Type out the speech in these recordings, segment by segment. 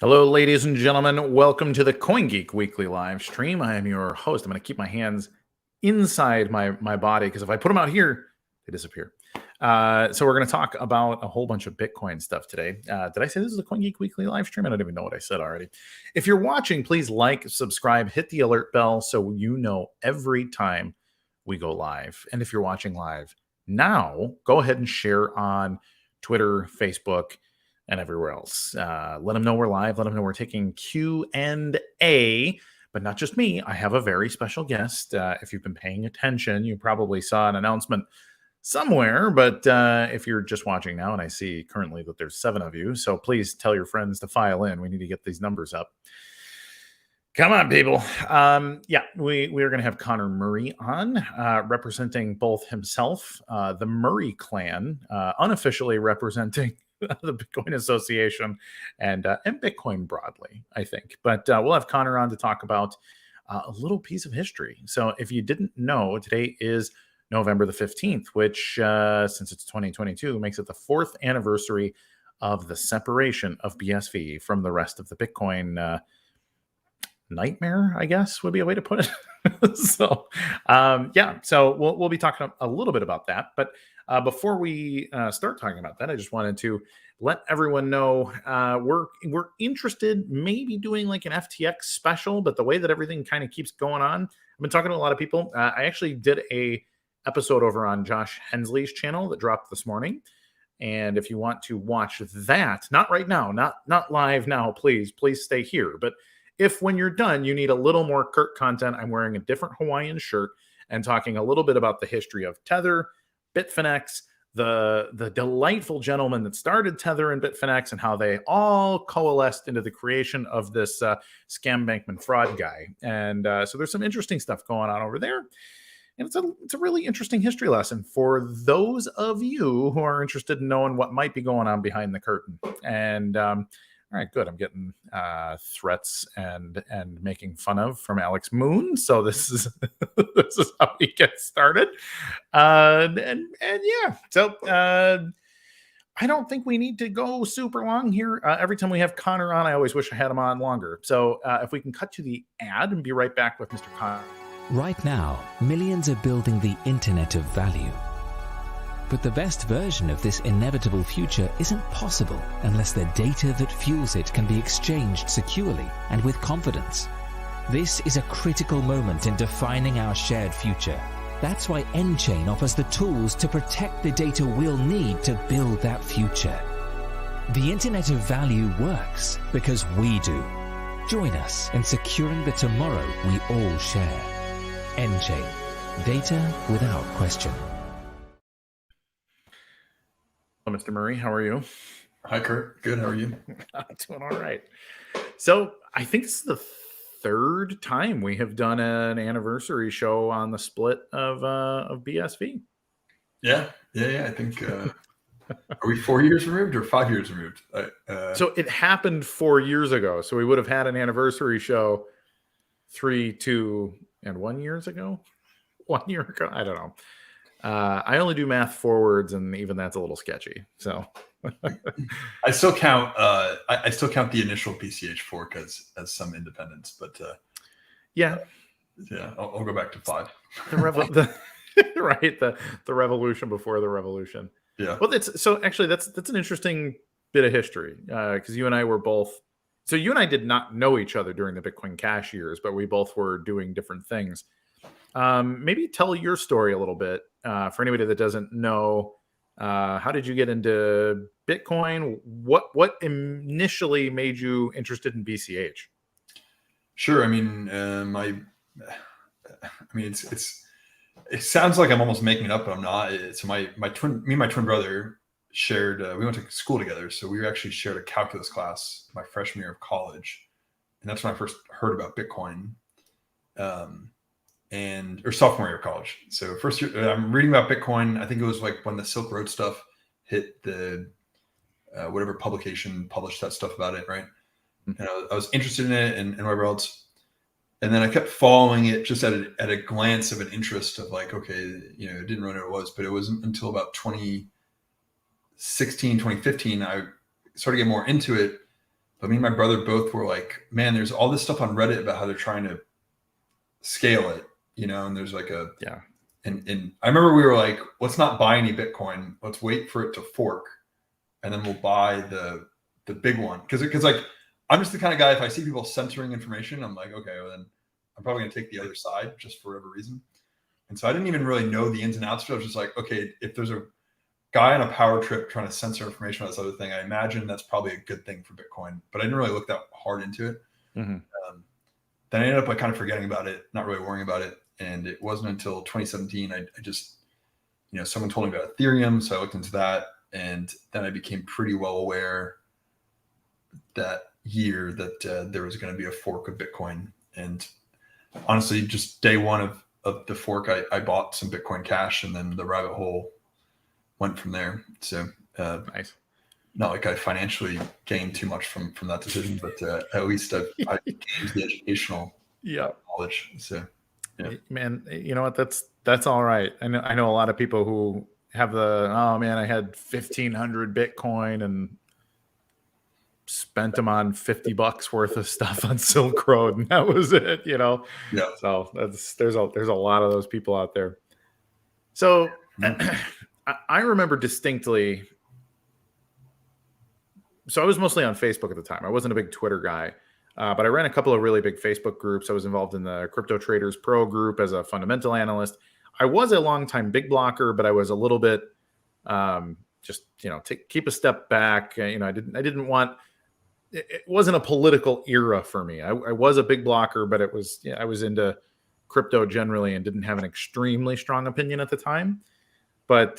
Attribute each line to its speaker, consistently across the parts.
Speaker 1: Hello, ladies and gentlemen. Welcome to the CoinGeek Weekly live stream. I am your host. I'm going to keep my hands inside my body because if I put them out here, they disappear. So we're going to talk about a whole bunch of Bitcoin stuff today. Did I say this is a CoinGeek Weekly live stream? I don't even know what I said already. If you're watching, please like, subscribe, hit the alert bell so you know every time we go live. And if you're watching live now, go ahead and share on Twitter, Facebook, and everywhere else. Let them know we're live. Let them know we're taking Q&A, but not just me. I have a very special guest. If you've been paying attention, you probably saw an announcement somewhere, but if you're just watching now, and I see currently that there's 7 of you, so please tell your friends to file in. We need to get these numbers up. Come on, people. Yeah, we are going to have Connor Murray on, representing both himself, the Murray clan, unofficially representing the Bitcoin Association and Bitcoin broadly, I think. But we'll have Connor on to talk about a little piece of history. So if you didn't know, today is November the 15th, which since it's 2022 makes it the 4th anniversary of the separation of BSV from the rest of the Bitcoin nightmare, I guess would be a way to put it. So yeah, so we'll be talking a little bit about that. But before we start talking about that, I just wanted to let everyone know we're interested maybe doing like an FTX special, but the way that everything kind of keeps going on, I've been talking to a lot of people. I actually did a episode over on Josh Hensley's channel that dropped this morning. And if you want to watch that, not right now, not live now, please stay here. But if when you're done, you need a little more Kurt content, I'm wearing a different Hawaiian shirt and talking a little bit about the history of Tether, Bitfinex, the delightful gentleman that started Tether and Bitfinex, and how they all coalesced into the creation of this scam bankman fraud guy. And so there's some interesting stuff going on over there. And it's a really interesting history lesson for those of you who are interested in knowing what might be going on behind the curtain. And all right, good. I'm getting threats and making fun of from Alex Moon. So this is this is how we get started. And yeah, so I don't think we need to go super long here. Every time we have Connor on, I always wish I had him on longer. So if we can cut to the ad and be right back with Mr. Connor.
Speaker 2: Right now, millions are building the Internet of Value. But the best version of this inevitable future isn't possible unless the data that fuels it can be exchanged securely and with confidence. This is a critical moment in defining our shared future. That's why nChain offers the tools to protect the data we'll need to build that future. The Internet of Value works because we do. Join us in securing the tomorrow we all share. nChain. Data without question.
Speaker 1: Mr. Murray, how are you?
Speaker 3: Hi, Kurt. Good. How are you?
Speaker 1: Doing all right. So I think this is the 3rd time we have done an anniversary show on the split of BSV.
Speaker 3: Yeah. I think are we 4 years removed or 5 years removed?
Speaker 1: So it happened 4 years ago. So we would have had an anniversary show 3, 2, and 1 years ago. 1 year ago. I don't know. I only do math forwards, and even that's a little sketchy. So
Speaker 3: I still count. I still count the initial PCH fork as some independence, but
Speaker 1: yeah.
Speaker 3: I'll go back to 5.
Speaker 1: Right, the revolution before the revolution.
Speaker 3: Yeah.
Speaker 1: Well, that's an interesting bit of history because you and I were both. So you and I did not know each other during the Bitcoin Cash years, but we both were doing different things. Maybe tell your story a little bit for anybody that doesn't know. How did you get into Bitcoin? What initially made you interested in BCH?
Speaker 3: Sure. I mean, it sounds like I'm almost making it up, but I'm not. So me and my twin brother shared. We went to school together, so we actually shared a calculus class my freshman year of college, and that's when I first heard about Bitcoin. Or sophomore year of college. So first year, I'm reading about Bitcoin. I think it was like when the Silk Road stuff hit the whatever publication published that stuff about it, right? Mm-hmm. And I was interested in it and whatever else. And then I kept following it just at a glance of an interest of like, okay, it didn't really know what it was, but it wasn't until about 2016, 2015, I started getting more into it. But me and my brother both were like, man, there's all this stuff on Reddit about how they're trying to scale it, and there's like and I remember we were like, let's not buy any Bitcoin. Let's wait for it to fork, and then we'll buy the big one. Because like, I'm just the kind of guy, if I see people censoring information, I'm like, okay, well then I'm probably gonna take the other side just for whatever reason. And so I didn't even really know the ins and outs. So I was just like, okay, if there's a guy on a power trip trying to censor information about this other thing, I imagine that's probably a good thing for Bitcoin. But I didn't really look that hard into it. Then I ended up like kind of forgetting about it, not really worrying about it. And it wasn't until 2017, I just, someone told me about Ethereum. So I looked into that. And then I became pretty well aware that year that there was going to be a fork of Bitcoin. And honestly, just day one of the fork, I bought some Bitcoin Cash, and then the rabbit hole went from there. So
Speaker 1: nice.
Speaker 3: Not like I financially gained too much from that decision, but at least I gained the educational knowledge. So yeah,
Speaker 1: man, you know what? That's all right. I know a lot of people who have oh man, I had 1,500 Bitcoin and spent them on $50 worth of stuff on Silk Road, and that was it. Yeah. So there's a lot of those people out there. So I remember distinctly. So I was mostly on Facebook at the time. I wasn't a big Twitter guy, but I ran a couple of really big Facebook groups. I was involved in the Crypto Traders Pro group as a fundamental analyst. I was a longtime big blocker, but I was a little bit just keep a step back. I didn't want. It wasn't a political era for me. I was a big blocker, but it was I was into crypto generally and didn't have an extremely strong opinion at the time. But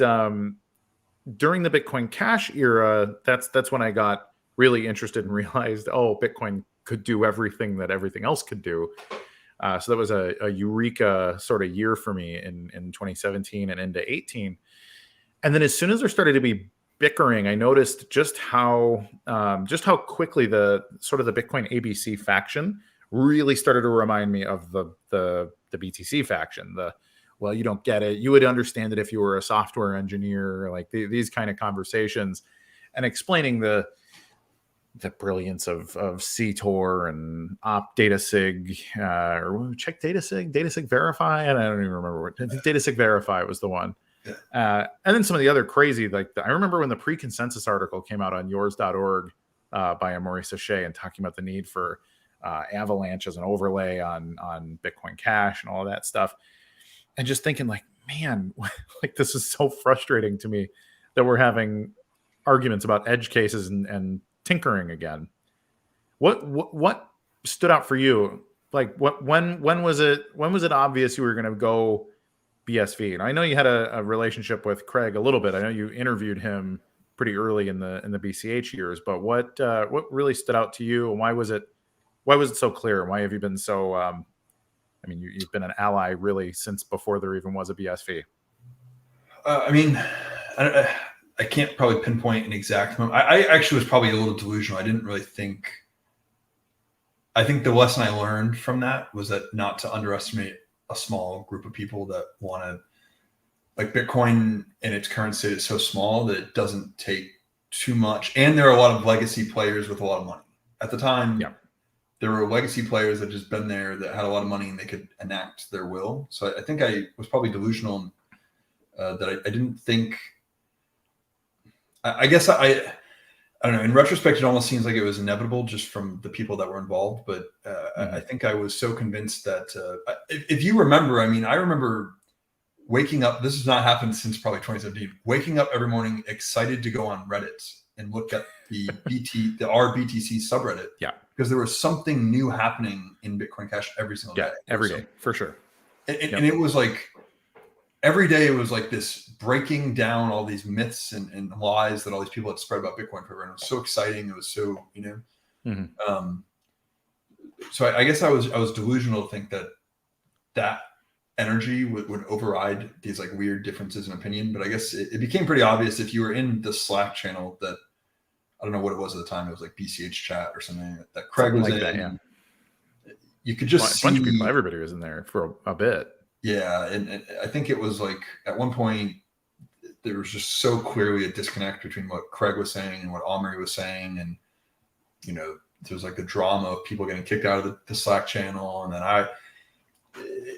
Speaker 1: during the Bitcoin Cash era, that's when I got really interested and realized, Bitcoin could do everything that everything else could do. So that was a eureka sort of year for me in 2017 and into 18. And then as soon as there started to be bickering, I noticed just how quickly the sort of the Bitcoin ABC faction really started to remind me of the BTC faction. Well, you don't get it. You would understand it if you were a software engineer, like these kind of conversations, and explaining the brilliance of CTOR and op datasig, or check datasig verify. And I don't even remember I think datasig verify was the one. And then some of the other crazy, I remember when the pre-consensus article came out on yours.org by Maurice O'Shea and talking about the need for Avalanche as an overlay on Bitcoin Cash and all of that stuff. And just thinking man, this is so frustrating to me that we're having arguments about edge cases and tinkering again. What stood out for you? When was it obvious you were going to go BSV? And I know you had a relationship with Craig a little bit. I know you interviewed him pretty early in the BCH years, but what really stood out to you, and why was it so clear? And why have you been so you've been an ally really since before there even was a BSV.
Speaker 3: I can't probably pinpoint an exact moment. I actually was probably a little delusional. I didn't really think. I think the lesson I learned from that was that not to underestimate a small group of people that want to, Bitcoin in its current state is so small that it doesn't take too much. And there are a lot of legacy players with a lot of money. At the time, there were legacy players that just been there that had a lot of money and they could enact their will. So I think I was probably delusional that I didn't think. I guess I don't know. In retrospect, it almost seems like it was inevitable just from the people that were involved. But I think I was so convinced that if you remember, I remember waking up. This has not happened since probably 2017. Waking up every morning excited to go on Reddit and look at the RBTC subreddit. Yeah. Because there was something new happening in Bitcoin Cash every single day.
Speaker 1: Every day, for sure.
Speaker 3: And it was every day it was this breaking down all these myths and lies that all these people had spread about Bitcoin forever. And it was so exciting. It was so, so I guess I was delusional to think that energy would override these weird differences in opinion. But I guess it became pretty obvious if you were in the Slack channel that, I don't know what it was at the time. It was BCH chat or something that Craig was in. That, yeah. You could just see a bunch of people.
Speaker 1: Everybody was in there for a bit.
Speaker 3: Yeah, and I think it was at one point there was just so clearly a disconnect between what Craig was saying and what Omri was saying, and there was like the drama of people getting kicked out of the Slack channel, and then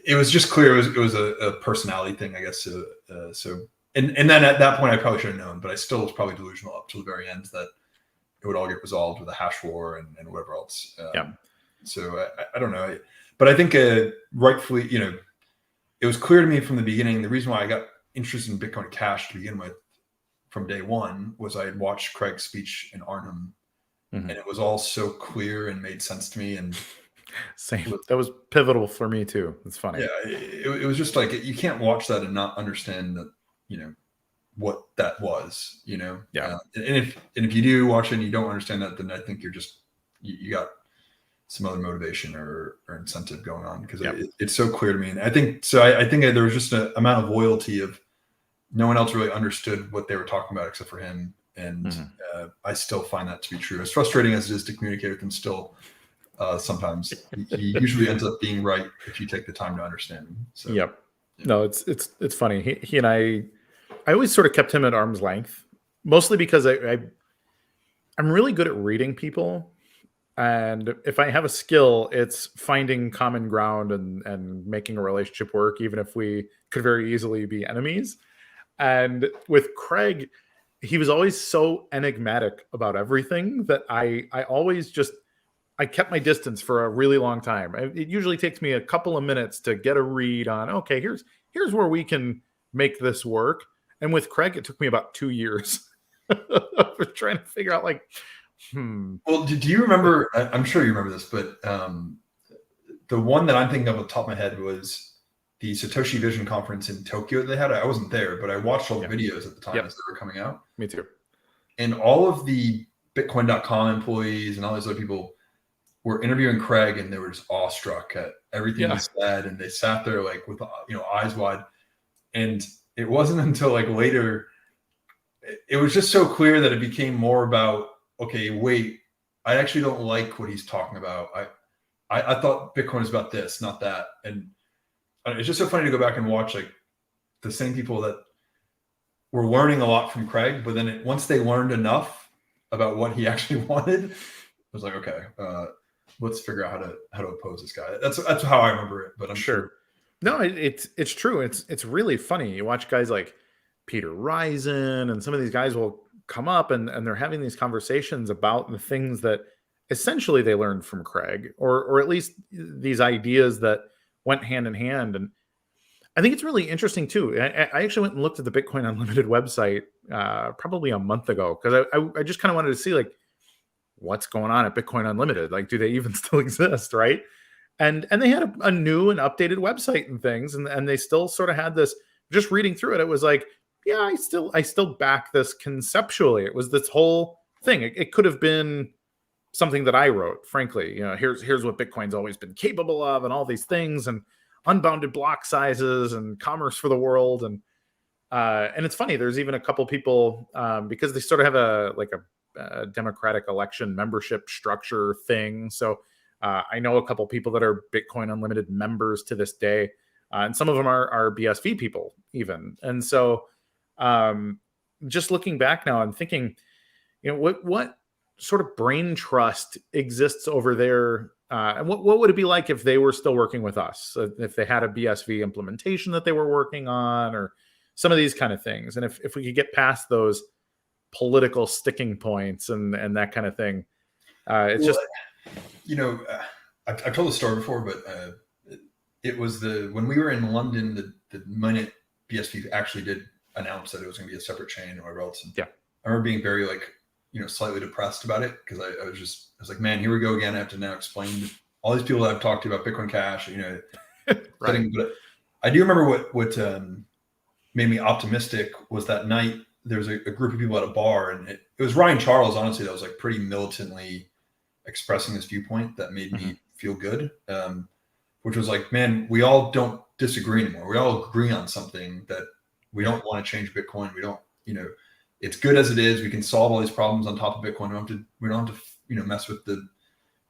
Speaker 3: it was just clear it was a personality thing, I guess. And then at that point I probably should have known, but I still was probably delusional up to the very end that it would all get resolved with a hash war and whatever else. So I don't know, but I think rightfully, it was clear to me from the beginning. The reason why I got interested in Bitcoin Cash to begin with from day one was I had watched Craig's speech in Arnhem, and it was all so clear and made sense to me. And
Speaker 1: same, that was pivotal for me too. It's funny.
Speaker 3: Yeah, it was just like, you can't watch that and not understand that, what that was,
Speaker 1: Yeah.
Speaker 3: And if you do watch it and you don't understand that, then I think you're just, you got some other motivation or incentive going on, because it's so clear to me. And I think there was just an amount of loyalty of no one else really understood what they were talking about except for him. And I still find that to be true. As frustrating as it is to communicate with him still, sometimes he usually ends up being right if you take the time to understand him. So,
Speaker 1: no, it's funny. He and I always sort of kept him at arm's length, mostly because I'm really good at reading people. And if I have a skill, it's finding common ground and making a relationship work, even if we could very easily be enemies. And with Craig, he was always so enigmatic about everything that I always I kept my distance for a really long time. It usually takes me a couple of minutes to get a read on, okay, here's where we can make this work. And with Craig, it took me about 2 years of trying to figure out, like,
Speaker 3: Well, do you remember, I'm sure you remember this, but the one that I'm thinking of on the top of my head was the Satoshi Vision conference in Tokyo that they had. I wasn't there, but I watched all the videos at the time as they were coming out.
Speaker 1: Me too.
Speaker 3: And all of the Bitcoin.com employees and all these other people were interviewing Craig, and they were just awestruck at everything he said. And they sat there like with, eyes wide. And it wasn't until like later, it was just so clear that it became more about, okay, wait, I actually don't like what he's talking about. I thought Bitcoin is about this, not that. And it's just so funny to go back and watch like the same people that were learning a lot from Craig, but then once they learned enough about what he actually wanted, it was like, okay, let's figure out how to oppose this guy. That's how I remember it. But I'm sure.
Speaker 1: No, it's true. It's really funny. You watch guys like Peter Risen, and some of these guys will come up and they're having these conversations about the things that essentially they learned from Craig, or at least these ideas that went hand in hand. And I think it's really interesting too. I actually went and looked at the Bitcoin Unlimited website probably a month ago, because I just kind of wanted to see like what's going on at Bitcoin Unlimited. Like, do they even still exist, right? And they had a new and updated website and things, and they still sort of had this. Just reading through it, it was like, yeah, I still back this conceptually. It was this whole thing. It could have been something that I wrote, frankly. Here's what Bitcoin's always been capable of, and all these things, and unbounded block sizes, and commerce for the world. And it's funny. There's even a couple people because they sort of have a democratic election membership structure thing. So I know a couple people that are Bitcoin Unlimited members to this day, and some of them are BSV people even. And so just looking back now, I'm thinking, what sort of brain trust exists over there, and what would it be like if they were still working with us, if they had a BSV implementation that they were working on, or some of these kind of things. And if we could get past those political sticking points and that kind of thing, it's just,
Speaker 3: I've told the story before, but it was when we were in London, the minute BSV actually did announce that it was going to be a separate chain or whatever else. And I remember being very slightly depressed about it, because I was like, man, here we go again. I have to now explain to all these people that I've talked to about Bitcoin Cash, right. But I do remember what made me optimistic was that night there was a group of people at a bar, and it was Ryan Charles, honestly, that was like pretty militantly expressing this viewpoint that made me feel good, which was like, man, we all don't disagree anymore. We all agree on something, that we don't want to change Bitcoin. We don't, it's good as it is. We can solve all these problems on top of Bitcoin. We don't have to mess with the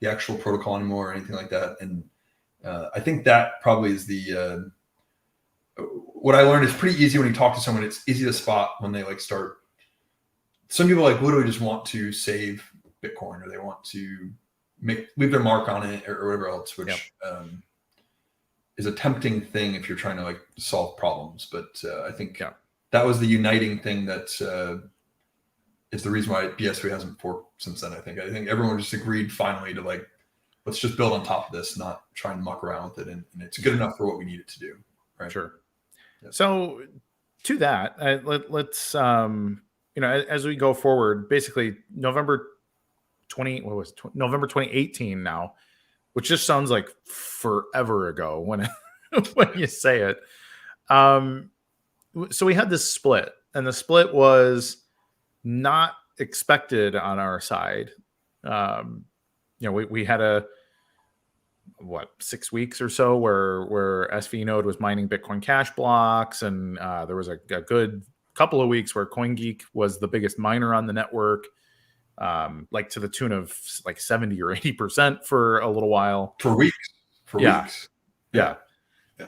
Speaker 3: actual protocol anymore or anything like that. And I think that probably is what I learned is pretty easy when you talk to someone. It's easy to spot when they some people literally just want to save Bitcoin, or they want to leave their mark on it or whatever else, which is a tempting thing if you're trying to like solve problems. But I think that was the uniting thing that is the reason why BSV hasn't forked since then. I think everyone just agreed finally to like, let's just build on top of this, not try and muck around with it, and it's good enough for what we need it to do. Right.
Speaker 1: Sure. Yep. So to that, let's as we go forward, basically November 2018 now, which just sounds like forever ago when when you say it. So we had this split, and the split was not expected on our side. We had 6 weeks or so where SV Node was mining Bitcoin Cash blocks, and there was a good couple of weeks where CoinGeek was the biggest miner on the network, like to the tune of like 70 or 80% for a little while.
Speaker 3: For weeks.
Speaker 1: Yeah.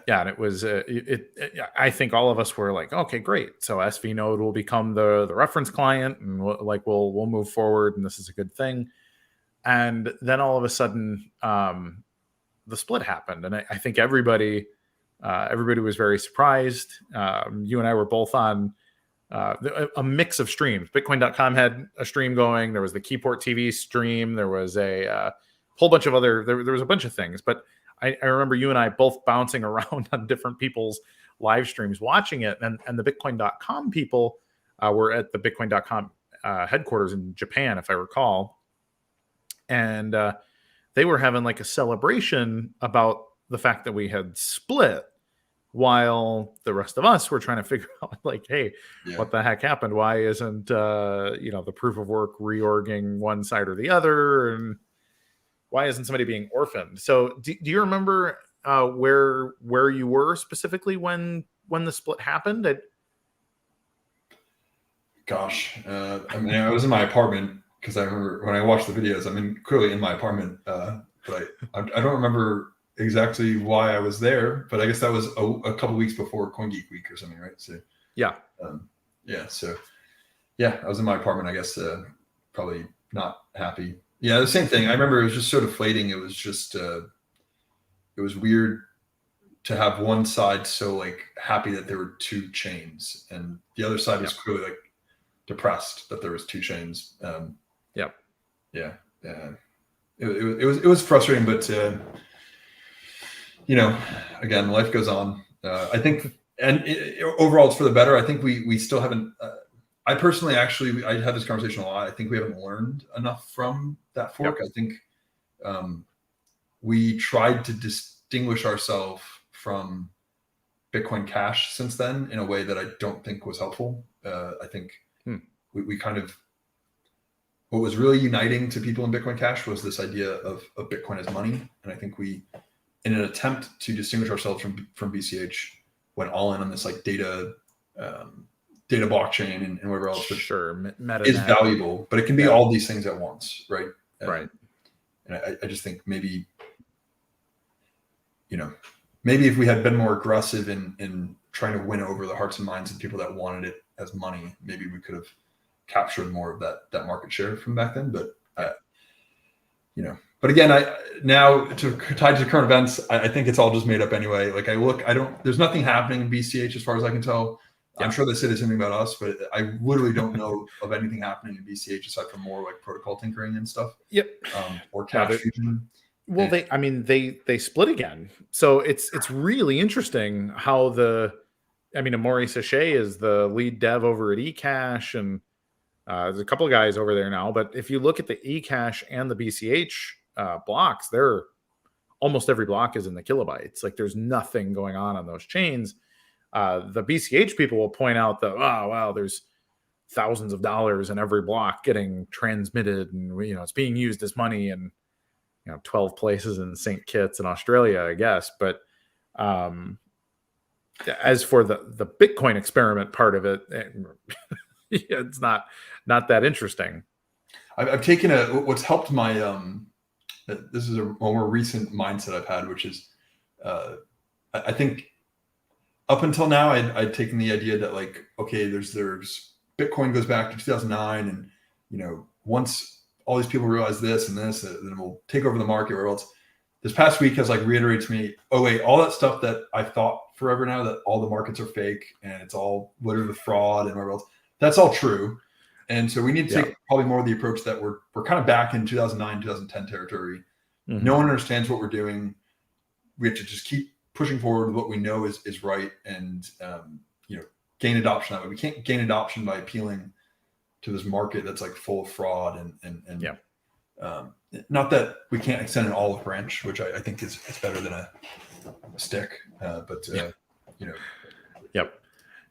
Speaker 1: And it was I think all of us were like, okay, great. So SV Node will become the reference client, and we'll move forward, and this is a good thing. And then all of a sudden, the split happened, and I think everybody was very surprised. You and I were both on a mix of streams. Bitcoin.com had a stream going. There was the Keyport TV stream. There was a whole bunch of other. There was a bunch of things, but I remember you and I both bouncing around on different people's live streams, watching it, and the Bitcoin.com people were at the Bitcoin.com headquarters in Japan, if I recall, and they were having like a celebration about the fact that we had split, while the rest of us were trying to figure out like, hey, what the heck happened? Why isn't the proof of work reorging one side or the other, and why isn't somebody being orphaned? So do you remember where you were specifically when the split happened?
Speaker 3: Gosh, I mean, I was in my apartment, because I remember when I watched the videos, clearly in my apartment, but I don't remember exactly why I was there, but I guess that was a couple weeks before CoinGeek Week or something, right? So I was in my apartment, I guess, probably not happy. Yeah, the same thing. I remember it was just so deflating. It was just, it was weird to have one side so like happy that there were two chains, and the other side was clearly like depressed that there was two chains. It was frustrating, but again, life goes on. I think, and overall, it's for the better. I think we still haven't. I personally, actually, I had this conversation a lot. I think we haven't learned enough from that fork. I think we tried to distinguish ourselves from Bitcoin Cash since then in a way that I don't think was helpful. I think we kind of, what was really uniting to people in Bitcoin Cash was this idea of Bitcoin as money. And I think we, in an attempt to distinguish ourselves from BCH, went all in on this like data blockchain and whatever else is valuable, but it can be all these things at once, right?
Speaker 1: Right.
Speaker 3: And I just think maybe if we had been more aggressive in trying to win over the hearts and minds of people that wanted it as money, maybe we could have captured more of that market share from back then. But but again, now tied to current events, I think it's all just made up anyway. Like there's nothing happening in BCH as far as I can tell. I'm sure they say there's something about us, but I literally don't know of anything happening in BCH aside from more like protocol tinkering and stuff. Or cash fusion.
Speaker 1: Well, they split again. So it's really interesting how Amaury Sachet is the lead dev over at eCash, and there's a couple of guys over there now. But if you look at the eCash and the BCH blocks, they're almost every block is in the kilobytes. Like there's nothing going on those chains. The BCH people will point out that, oh, wow, there's thousands of dollars in every block getting transmitted, and it's being used as money in 12 places in St. Kitts in Australia, I guess. But as for the Bitcoin experiment part of it, it's not that interesting.
Speaker 3: I've taken what's helped my this is a more recent mindset I've had, which is I think up until now I'd taken the idea that like, okay, there's Bitcoin goes back to 2009, and once all these people realize this and this, and then we'll take over the market or else. This past week has like reiterated to me, oh wait, all that stuff that I thought forever now that all the markets are fake and it's all littered with fraud and whatever else, that's all true. And so we need to take probably more of the approach that we're kind of back in 2009, 2010 territory. Mm-hmm. No one understands what we're doing. We have to just keep pushing forward with what we know is right and gain adoption that way. We can't gain adoption by appealing to this market that's like full of fraud and not that we can't extend an olive branch, which I think is better than a stick,
Speaker 1: Yep.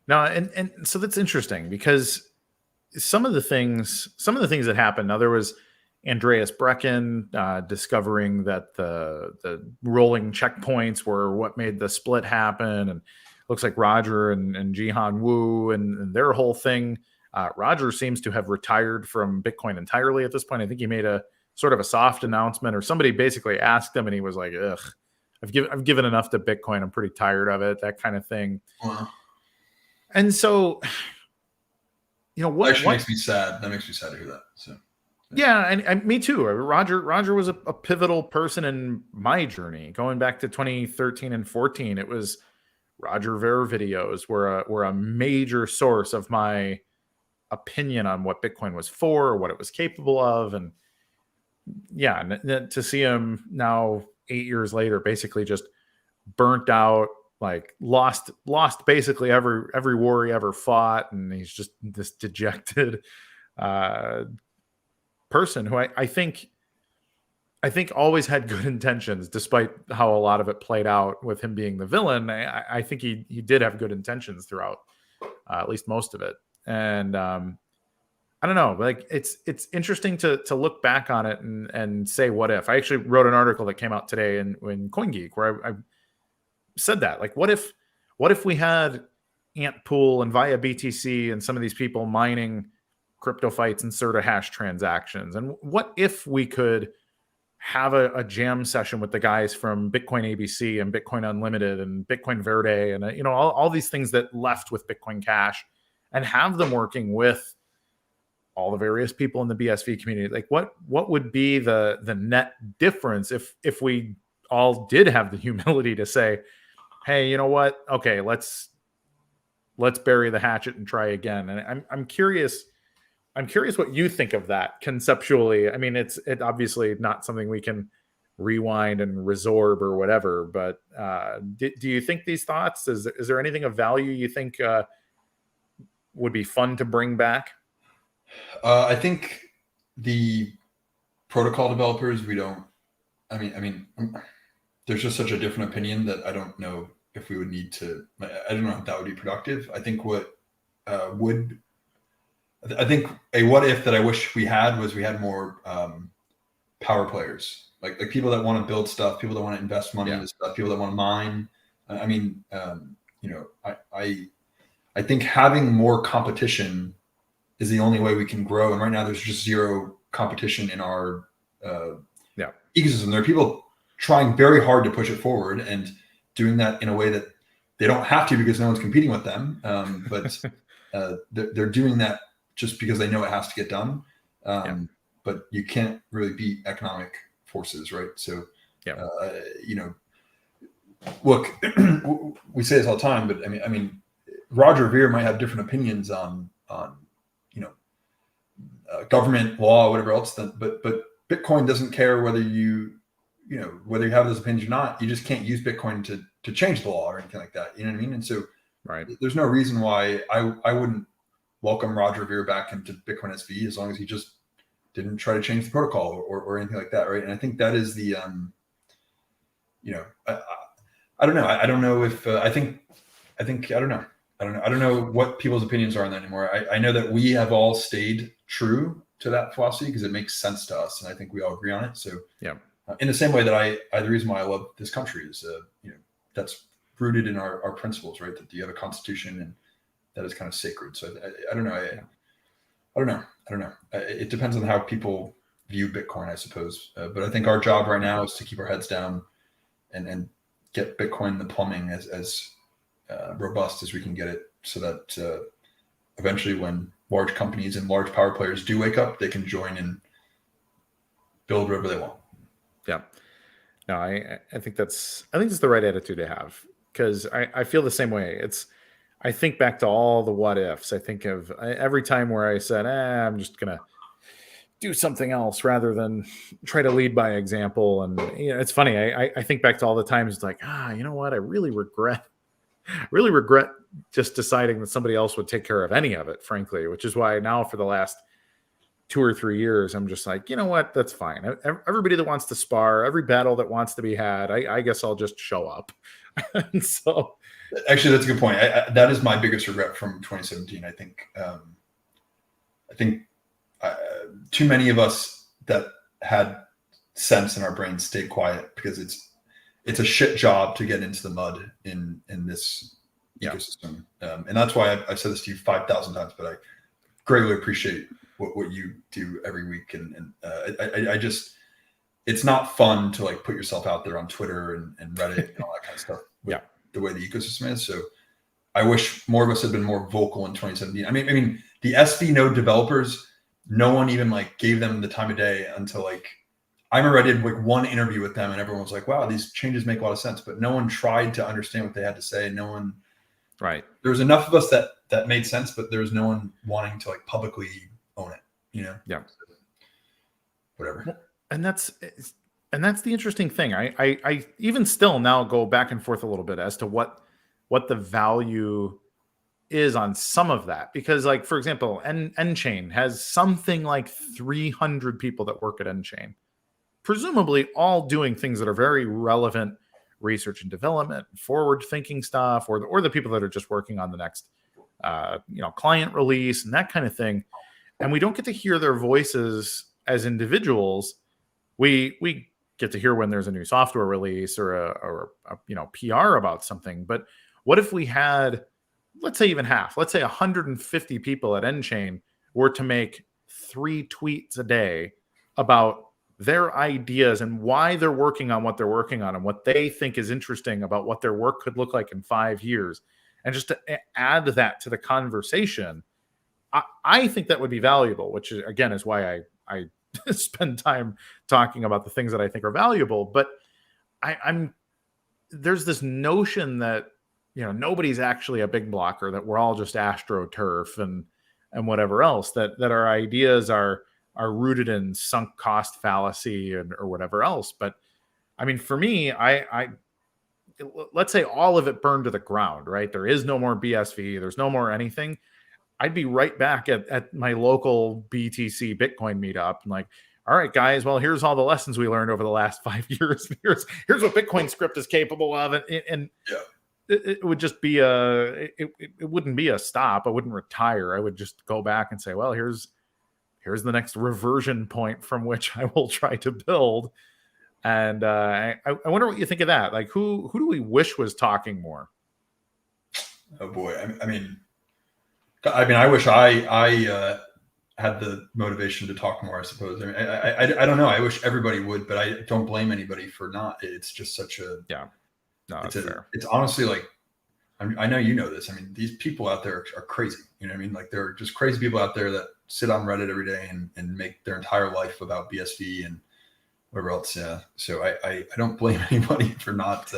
Speaker 1: No, and so that's interesting because some of the things that happened. Now there was Andreas Brecken discovering that the rolling checkpoints were what made the split happen, and looks like Roger and Jihan Wu and their whole thing. Roger seems to have retired from Bitcoin entirely at this point. I think he made a sort of a soft announcement, or somebody basically asked him, and he was like, "Ugh, I've given enough to Bitcoin. I'm pretty tired of it." That kind of thing. Wow. And so, what
Speaker 3: actually makes me sad. That makes me sad to hear that. So.
Speaker 1: Yeah, and me too. Roger was a pivotal person in my journey going back to 2013 and 14. It was Roger Ver videos were a major source of my opinion on what Bitcoin was for or what it was capable of. And to see him now 8 years later, basically just burnt out, like lost basically every war he ever fought. And he's just this dejected person who I think always had good intentions, despite how a lot of it played out with him being the villain. I think he did have good intentions throughout at least most of it. And I don't know, like it's interesting to look back on it and say, what if? I actually wrote an article that came out today in CoinGeek where I said that, like, what if we had Antpool and Via BTC and some of these people mining crypto fights and certa hash transactions, and what if we could have a jam session with the guys from Bitcoin ABC and Bitcoin Unlimited and Bitcoin Verde and all these things that left with Bitcoin Cash, and have them working with all the various people in the BSV community. Like what would be the net difference if we all did have the humility to say, hey, you know what? Okay, let's bury the hatchet and try again. And I'm curious what you think of that conceptually. I mean, it's obviously not something we can rewind and resorb or whatever, but do you think these thoughts, is there anything of value you think would be fun to bring back?
Speaker 3: I think the protocol developers, I mean, there's just such a different opinion that I don't know if we would need to, I don't know if that would be productive. I think I think a what if that I wish we had was we had more power players, like people that want to build stuff, people that want to invest money into stuff, people that want to mine. I mean, I think having more competition is the only way we can grow. And right now there's just zero competition in our ecosystem. There are people trying very hard to push it forward and doing that in a way that they don't have to because no one's competing with them. But they're doing that just because they know it has to get done. But you can't really beat economic forces, right? So, look, we say this all the time, but I mean, Roger Ver might have different opinions on government law, whatever else. But Bitcoin doesn't care whether whether you have those opinions or not. You just can't use Bitcoin to change the law or anything like that. You know what I mean? And so, there's no reason why I wouldn't welcome Roger Ver back into Bitcoin SV as long as he just didn't try to change the protocol or anything like that, right? And I think that is the, I don't know. I don't know if I don't know. I don't know what people's opinions are on that anymore. I know that we have all stayed true to that philosophy because it makes sense to us, and I think we all agree on it. So in the same way that the reason why I love this country is that's rooted in our principles, right? That you have a constitution and that is kind of sacred. So I don't know. I don't know. It depends on how people view Bitcoin, I suppose. But I think our job right now is to keep our heads down and get Bitcoin, the plumbing, as robust as we can get it, so that eventually when large companies and large power players do wake up, they can join in build whatever they want.
Speaker 1: Yeah. No, I think it's the right attitude to have, because I feel the same way. I think back to all the what ifs. I think of every time where I said, I'm just gonna do something else rather than try to lead by example. And it's funny. I think back to all the times it's like, you know what? I really regret just deciding that somebody else would take care of any of it, frankly, which is why now for the last 2 or 3 years, I'm just like, you know what? That's fine. Everybody that wants to spar, every battle that wants to be had, I guess I'll just show up. And so,
Speaker 3: actually, that's a good point. That is my biggest regret from 2017. I think too many of us that had sense in our brains stayed quiet, because it's a shit job to get into the mud in this ecosystem. And that's why I've said this to you 5,000 times, but I greatly appreciate what you do every week. And I just, it's not fun to like put yourself out there on Twitter and Reddit and all that kind of stuff with the way the ecosystem is. So I wish more of us had been more vocal in 2017. I mean, the SV node developers, no one even like gave them the time of day until like, I remember I did like one interview with them and everyone was like, wow, these changes make a lot of sense, but no one tried to understand what they had to say. No one,
Speaker 1: right.
Speaker 3: There was enough of us that made sense, but there was no one wanting to like publicly own it, you know?
Speaker 1: Yeah.
Speaker 3: Whatever.
Speaker 1: And that's the interesting thing. I even still now go back and forth a little bit as to what the value is on some of that, because like, for example, Nchain has something like 300 people that work at Nchain, presumably all doing things that are very relevant research and development, forward thinking stuff, or the people that are just working on the next client release and that kind of thing. And we don't get to hear their voices as individuals. We get to hear when there's a new software release or a PR about something. But what if we had, let's say even half, let's say 150 people at Nchain were to make 3 tweets a day about their ideas and why they're working on what they're working on and what they think is interesting about what their work could look like in 5 years, and just to add that to the conversation. I think that would be valuable, which again is why I spend time talking about the things that I think are valuable. But there's this notion that nobody's actually a big blocker, that we're all just AstroTurf and whatever else, that our ideas are rooted in sunk cost fallacy or whatever else. But I mean, for me, I let's say all of it burned to the ground, right? There is no more BSV. There's no more anything. I'd be right back at my local BTC Bitcoin meetup and like, all right, guys, well, here's all the lessons we learned over the last 5 years. Here's what Bitcoin script is capable of. And it would just be it wouldn't be a stop. I wouldn't retire. I would just go back and say, well, here's the next reversion point from which I will try to build. And I wonder what you think of that. Like, who do we wish was talking more?
Speaker 3: Oh boy. I mean, I wish I had the motivation to talk more, I suppose. I mean, I don't know. I wish everybody would, but I don't blame anybody for not. It's just such a,
Speaker 1: no, that's fair.
Speaker 3: It's honestly like, I know you know this. I mean, these people out there are crazy. You know what I mean? Like, there are just crazy people out there that sit on Reddit every day and make their entire life about BSV and whatever else. Yeah. So I don't blame anybody for not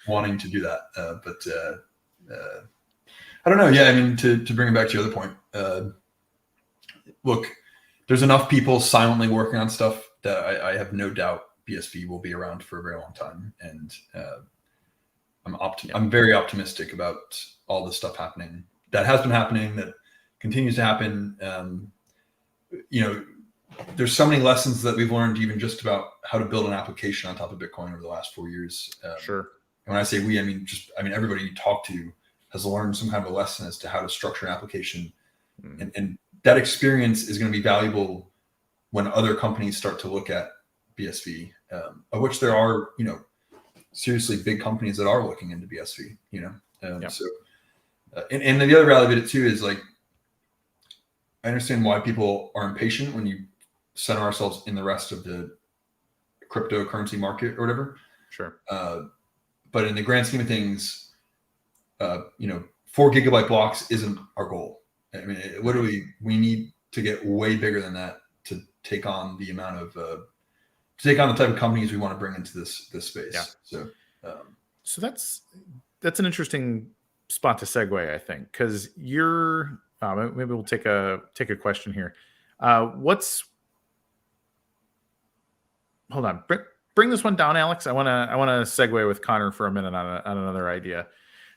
Speaker 3: wanting to do that. But I don't know. Yeah. I mean, to bring it back to your other point, look, there's enough people silently working on stuff that I have no doubt BSV will be around for a very long time. And I'm very optimistic about all the stuff happening that has been happening, that continues to happen. There's so many lessons that we've learned, even just about how to build an application on top of Bitcoin over the last 4 years.
Speaker 1: Sure.
Speaker 3: And when I say we, I mean everybody you talk to has learned some kind of a lesson as to how to structure an application, and that experience is going to be valuable when other companies start to look at BSV, of which there are, seriously big companies that are looking into BSV. So, and the other reality of it too is like, I understand why people are impatient when you center ourselves in the rest of the cryptocurrency market or whatever.
Speaker 1: Sure.
Speaker 3: But in the grand scheme of things, 4 gigabyte blocks isn't our goal. I mean, literally, we need to get way bigger than that to take on the amount of to take on the type of companies we want to bring into this space.
Speaker 1: Yeah.
Speaker 3: So
Speaker 1: that's an interesting spot to segue, I think, because you're maybe we'll take a question here. Hold on, bring this one down, Alex. I want to segue with Connor for a minute on another idea.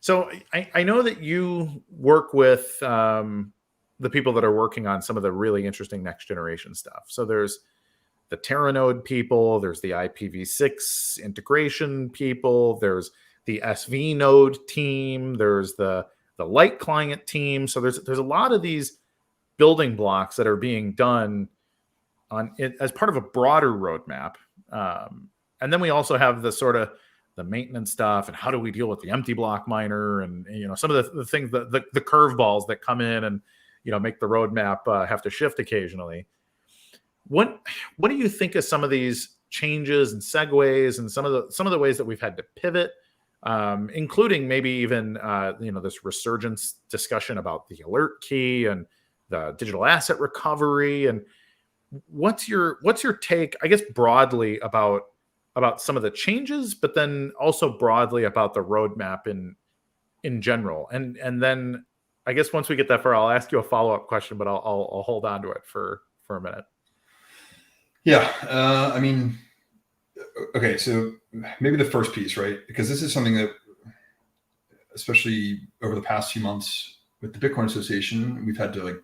Speaker 1: So I know that you work with the people that are working on some of the really interesting next generation stuff. So there's the Terranode people, there's the IPv6 integration people, there's the SV node team, there's the light client team. So there's a lot of these building blocks that are being done on it as part of a broader roadmap. And then we also have the sort of the maintenance stuff and how do we deal with the empty block miner and some of the things, the curveballs that come in and make the roadmap have to shift occasionally. What do you think of some of these changes and segues and some of the ways that we've had to pivot, including maybe even this resurgence discussion about the alert key and the digital asset recovery? And what's your take, I guess, broadly about some of the changes, but then also broadly about the roadmap in general? And then I guess once we get that far, I'll ask you a follow-up question, but I'll hold on to it for a minute.
Speaker 3: Yeah. Okay. So maybe the first piece, right? Because this is something that, especially over the past few months with the Bitcoin Association, we've had to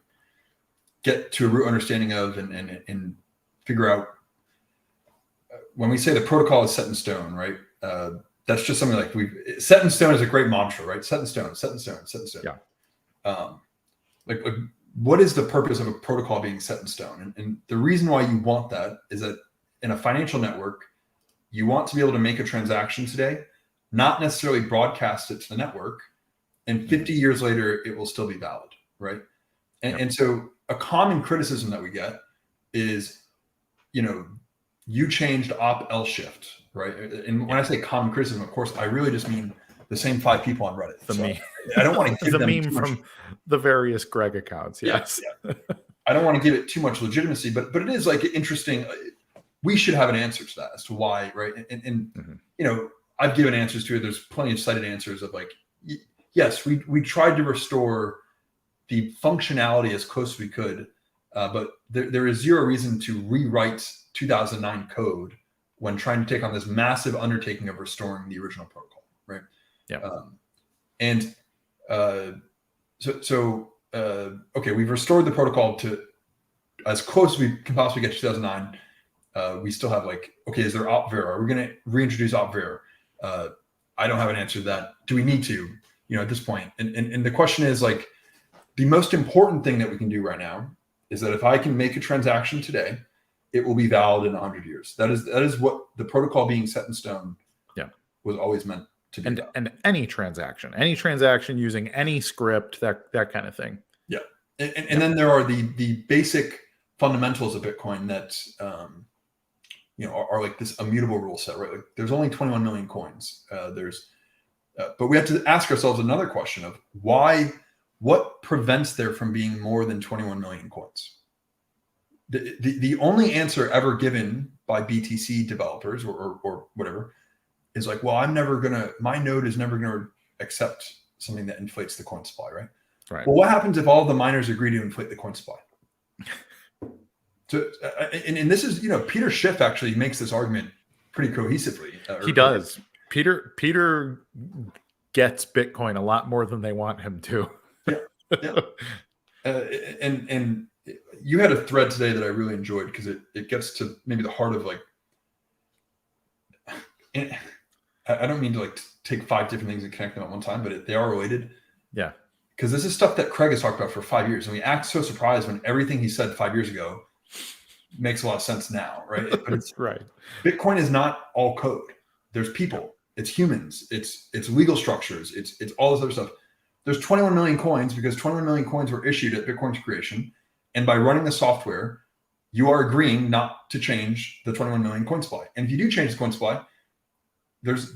Speaker 3: get to a root understanding of and figure out. When we say the protocol is set in stone, right? That's just something like set in stone is a great mantra, right? Set in stone, set in stone, set in stone.
Speaker 1: Yeah.
Speaker 3: What is the purpose of a protocol being set in stone? And the reason why you want that is that in a financial network, you want to be able to make a transaction today, not necessarily broadcast it to the network, and 50 years later, it will still be valid, right? And so a common criticism that we get is, you changed op L shift, right? And when I say common criticism, of course, I really just mean the same 5 people on Reddit. I don't want to give
Speaker 1: the
Speaker 3: them
Speaker 1: meme from the various Greg accounts. Yes.
Speaker 3: Yeah. I don't want to give it too much legitimacy, but it is interesting. We should have an answer to that as to why, right? And I've given answers to it. There's plenty of cited answers of yes, we tried to restore the functionality as close as we could, but there is zero reason to rewrite 2009 code when trying to take on this massive undertaking of restoring the original protocol, right?
Speaker 1: Yeah.
Speaker 3: Okay, we've restored the protocol to as close as we can possibly get to 2009. We still have is there opver? Are we going to reintroduce opver? I don't have an answer to that. Do we need to, at this point? And the question is the most important thing that we can do right now is that if I can make a transaction today, it will be valid in 100 years. That is what the protocol being set in stone was always meant to be.
Speaker 1: And any transaction using any script, that kind of thing.
Speaker 3: Yeah. And then there are the basic fundamentals of Bitcoin that are this immutable rule set, right? There's only 21 million coins. But we have to ask ourselves another question of what prevents there from being more than 21 million coins? The only answer ever given by BTC developers or whatever is my node is never gonna accept something that inflates the coin supply, right?
Speaker 1: Right.
Speaker 3: Well, what happens if all the miners agree to inflate the coin supply? So, and this is, Peter Schiff actually makes this argument pretty cohesively.
Speaker 1: He does. Peter gets Bitcoin a lot more than they want him to.
Speaker 3: Yeah. And you had a thread today that I really enjoyed because it gets to maybe the heart of I don't mean to take 5 different things and connect them at one time, but they are related.
Speaker 1: Yeah.
Speaker 3: Because this is stuff that Craig has talked about for 5 years. And we act so surprised when everything he said 5 years ago makes a lot of sense now, right? But it's
Speaker 1: right.
Speaker 3: Bitcoin is not all code. There's people, it's humans, it's legal structures, it's all this other stuff. There's 21 million coins because 21 million coins were issued at Bitcoin's creation. And by running the software, you are agreeing not to change the 21 million coin supply. And if you do change the coin supply, there's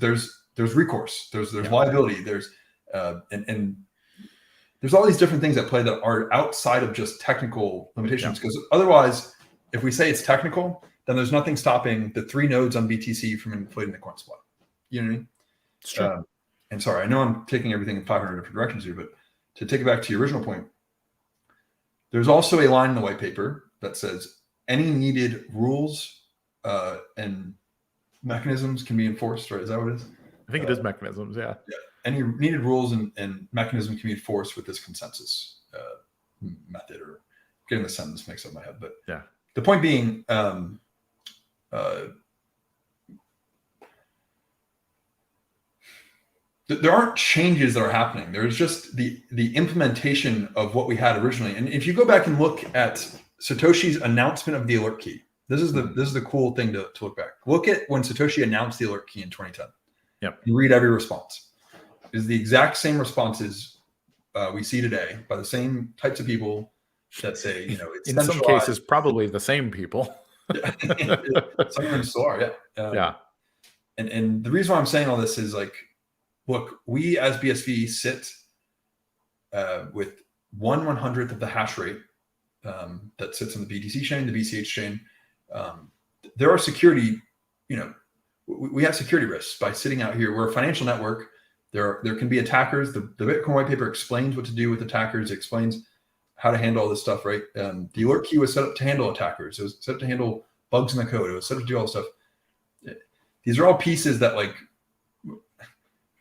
Speaker 3: recourse, there's liability, there's and there's all these different things at play that are outside of just technical limitations. Because otherwise, if we say it's technical, then there's nothing stopping the 3 nodes on BTC from inflating the coin supply. You know what I mean?
Speaker 1: It's true.
Speaker 3: And sorry, I know I'm taking everything in 500 different directions here, but to take it back to your original point, there's also a line in the white paper that says any needed rules and mechanisms can be enforced, right? Is that what it is?
Speaker 1: I think it is mechanisms, yeah.
Speaker 3: Any needed rules and mechanisms can be enforced with this consensus method, or getting the sentence mixed up in my head. But
Speaker 1: yeah,
Speaker 3: the point being, there aren't changes that are happening. There's just the implementation of what we had originally. And if you go back and look at Satoshi's announcement of the alert key, this is the cool thing to look back. Look at when Satoshi announced the alert key in 2010.
Speaker 1: Yep.
Speaker 3: You read every response. Is the exact same responses we see today by the same types of people that say, it's
Speaker 1: in some cases probably the same people.
Speaker 3: Some of them still are,
Speaker 1: yeah.
Speaker 3: And the reason why I'm saying all this is like, look, we as BSV sit with 1/100th of the hash rate that sits on the BTC chain, the BCH chain. There are security, we have security risks by sitting out here. We're a financial network. There can be attackers. The Bitcoin white paper explains what to do with attackers. It explains how to handle all this stuff, right? The alert key was set up to handle attackers. It was set up to handle bugs in the code. It was set up to do all this stuff. These are all pieces that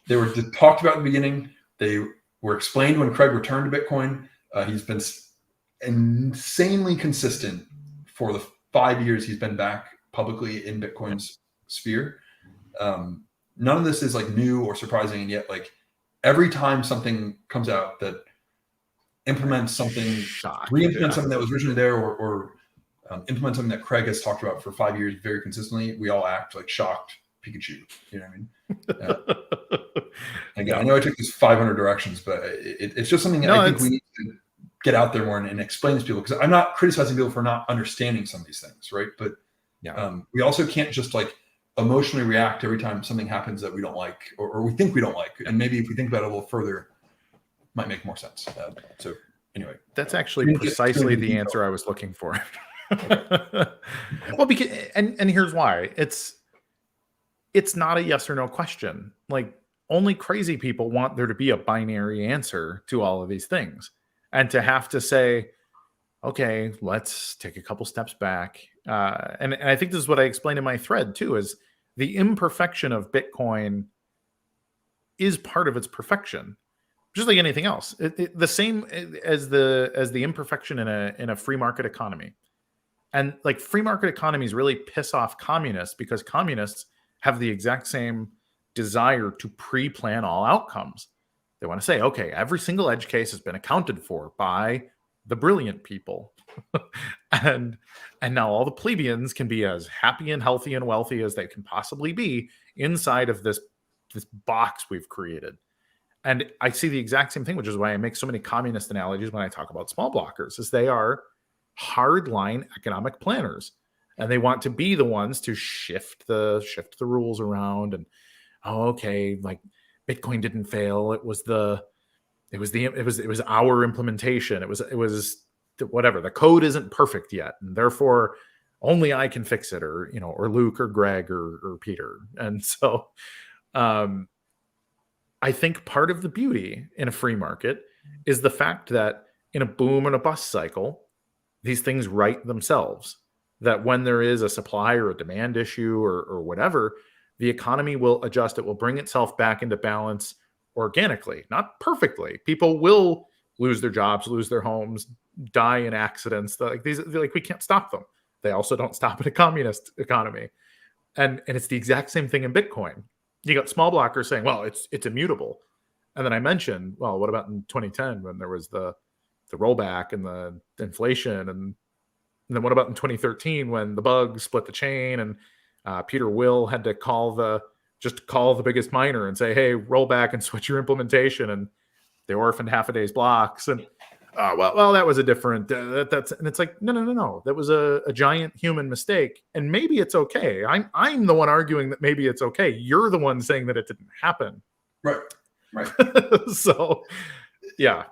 Speaker 3: they were talked about at the beginning. They were explained when Craig returned to Bitcoin. He's been insanely consistent for the 5 years he's been back publicly in Bitcoin's sphere. None of this is new or surprising, and yet every time something comes out that implements something, re-implements something that was originally there, or implement something that Craig has talked about for 5 years very consistently, we all act like shocked Pikachu. You know what I mean? Again, I know I took this 500 directions, but it's just something I think we need to get out there more and explain to people, because I'm not criticizing people for not understanding some of these things, right? But we also can't just emotionally react every time something happens that we don't like, or we think we don't like. And maybe if we think about it a little further, it might make more sense. So anyway,
Speaker 1: that's actually precisely the answer I was looking for. Well, because and here's why. It's not a yes or no question. Only crazy people want there to be a binary answer to all of these things, and to have to say, okay, let's take a couple steps back. And I think this is what I explained in my thread too, is the imperfection of Bitcoin is part of its perfection, just like anything else. The same as the imperfection in a free market economy. And free market economies really piss off communists, because communists have the exact same desire to pre-plan all outcomes. They want to say, okay, every single edge case has been accounted for by the brilliant people. and now all the plebeians can be as happy and healthy and wealthy as they can possibly be inside of this box we've created. And I see the exact same thing, which is why I make so many communist analogies when I talk about small blockers, is they are hardline economic planners, and they want to be the ones to shift the rules around. And okay, Bitcoin didn't fail. It was our implementation. It was whatever. The code isn't perfect yet, and therefore only I can fix it, or Luke or Greg or Peter. And so I think part of the beauty in a free market is the fact that in a boom and a bust cycle, these things right themselves. That when there is a supply or a demand issue or whatever, the economy will adjust. It will bring itself back into balance organically, not perfectly. People will lose their jobs, lose their homes, die in accidents. We can't stop them. They also don't stop in a communist economy. And it's the exact same thing in Bitcoin. You got small blockers saying, well, it's immutable. And then I mentioned, well, what about in 2010 when there was the rollback and the inflation? And then what about in 2013 when the bug split the chain and Peter Will had to call the biggest miner and say, hey, roll back and switch your implementation, and they orphaned half a day's blocks. And well, that was a different and it's no, that was a giant human mistake, and maybe it's okay. I'm the one arguing that maybe it's okay. You're the one saying that it didn't happen.
Speaker 3: Right.
Speaker 1: So yeah,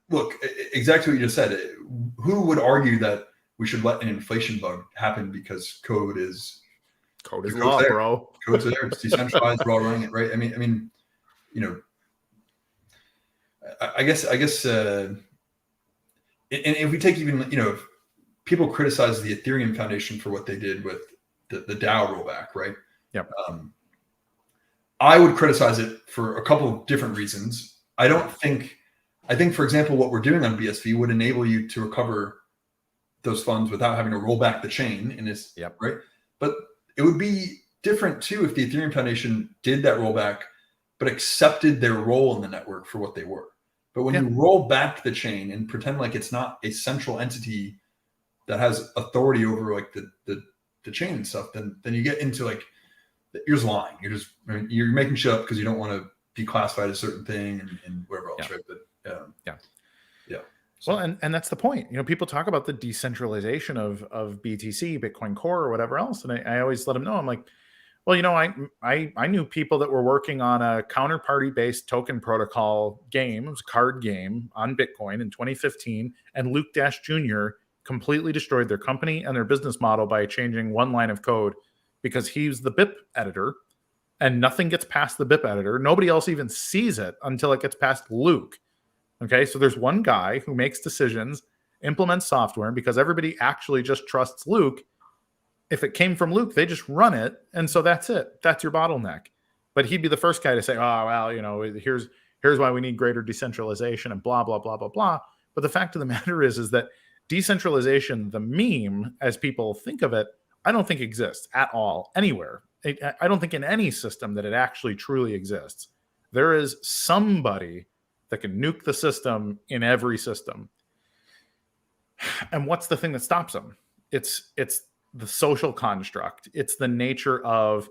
Speaker 3: look, exactly what you just said. Who would argue that we should let an inflation bug happen because code is
Speaker 1: law,
Speaker 3: there.
Speaker 1: bro.
Speaker 3: Code's there. It's decentralized. We're all running it, right? I mean, I guess, and if we take even, people criticize the Ethereum Foundation for what they did with the DAO rollback, right?
Speaker 1: Yep.
Speaker 3: I would criticize it for a couple of different reasons. I think, for example, what we're doing on BSV would enable you to recover those funds without having to roll back the chain in this, right? But it would be different too if the Ethereum Foundation did that rollback, but accepted their role in the network for what they were. But when you roll back the chain and pretend like it's not a central entity that has authority over like the chain and stuff, then you get into like, you're just lying. You're making shit up because you don't want to be classified as a certain thing and whatever else, right? But
Speaker 1: So. Well, and that's the point. People talk about the decentralization of BTC, Bitcoin Core, or whatever else, and I always let them know. I'm like, well, I knew people that were working on a counterparty-based token protocol game. It was a card game on Bitcoin in 2015, and Luke Dash Jr. completely destroyed their company and their business model by changing one line of code because he's the BIP editor, and nothing gets past the BIP editor. Nobody else even sees it until it gets past Luke. Okay, so there's one guy who makes decisions, implements software, and because everybody actually just trusts Luke, if it came from Luke, they just run it, and so that's it. That's your bottleneck. But he'd be the first guy to say, "Oh, well, here's why we need greater decentralization," and blah blah blah blah blah. But the fact of the matter is that decentralization, the meme, as people think of it, I don't think exists at all anywhere. I don't think in any system that it actually truly exists. There is somebody that can nuke the system in every system. And what's the thing that stops them? It's the social construct. It's the nature of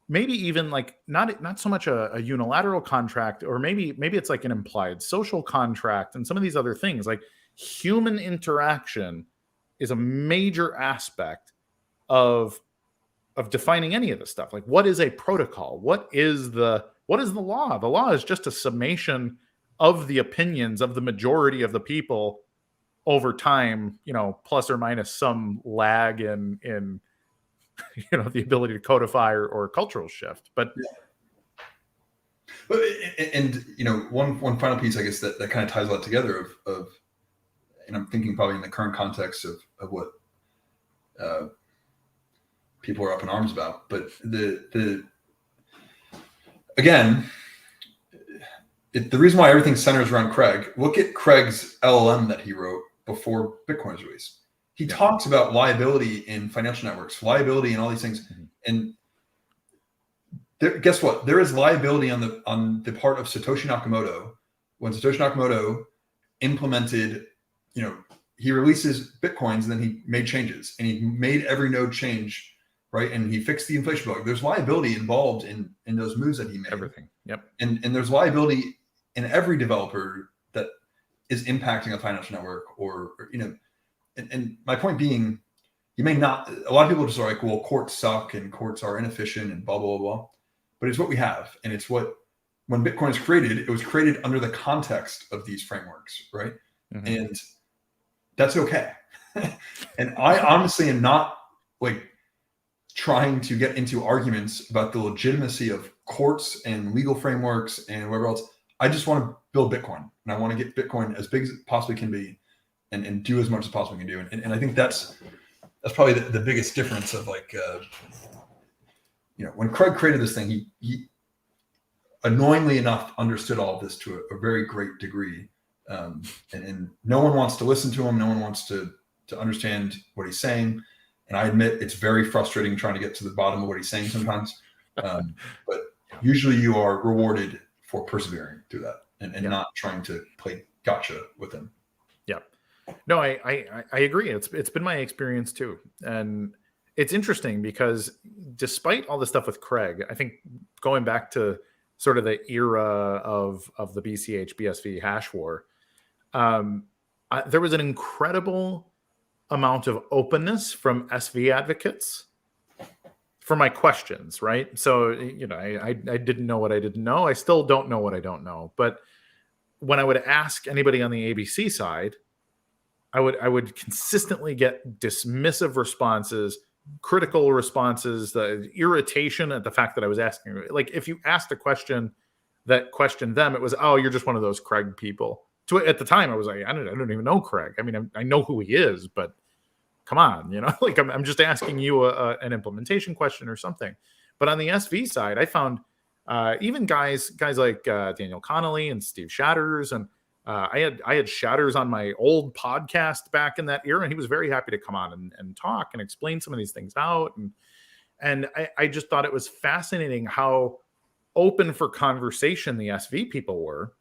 Speaker 1: maybe even like not so much a unilateral contract, or maybe it's like an implied social contract and some of these other things. Like human interaction is a major aspect of defining any of this stuff. Like, what is a protocol? What is the law? The law is just a summation of the opinions of the majority of the people over time, plus or minus some lag in the ability to codify or cultural shift. But
Speaker 3: and one final piece, I guess, that kind of ties a lot together of and I'm thinking probably in the current context of what people are up in arms about, but again, the reason why everything centers around Craig, look at Craig's LLM that he wrote before Bitcoin was released. He talks about liability in financial networks, liability and all these things. And guess what? There is liability on the part of Satoshi Nakamoto. When Satoshi Nakamoto implemented, he releases Bitcoins and then he made changes and he made every node change, right? And he fixed the inflation bug. There's liability involved in those moves that he made.
Speaker 1: Everything. Yep.
Speaker 3: And there's liability in every developer that is impacting a financial network and my point being, you may not, a lot of people just are like, well, courts suck and courts are inefficient and blah, blah, blah. But it's what we have. And it's when Bitcoin was created, it was created under the context of these frameworks, right? Mm-hmm. And that's okay. And I honestly am not like trying to get into arguments about the legitimacy of courts and legal frameworks and whatever else. I just want to build Bitcoin, and I want to get Bitcoin as big as it possibly can be and do as much as possible can do. And I think that's probably the biggest difference of like, when Craig created this thing, he annoyingly enough understood all of this to a very great degree. And no one wants to listen to him. No one wants to understand what he's saying. And I admit it's very frustrating trying to get to the bottom of what he's saying sometimes. But usually you are rewarded for persevering through that and not trying to play gotcha with him.
Speaker 1: Yeah. No, I agree. It's been my experience too. And it's interesting because despite all the stuff with Craig, I think going back to sort of the era of the BSV Hash War, there was an incredible amount of openness from SV advocates for my questions, right? So, I didn't know what I didn't know. I still don't know what I don't know. But when I would ask anybody on the ABC side, I would consistently get dismissive responses, critical responses, the irritation at the fact that I was asking. Like, if you asked a question that questioned them, it was, oh, you're just one of those Craig people. So at the time, I was like, I don't even know Craig. I mean, I know who he is, but come on, like I'm just asking you an implementation question or something. But on the SV side, I found even guys like Daniel Connolly and Steve Shatters, and I had Shatters on my old podcast back in that era, and he was very happy to come on and talk and explain some of these things out. And I just thought it was fascinating how open for conversation the SV people were,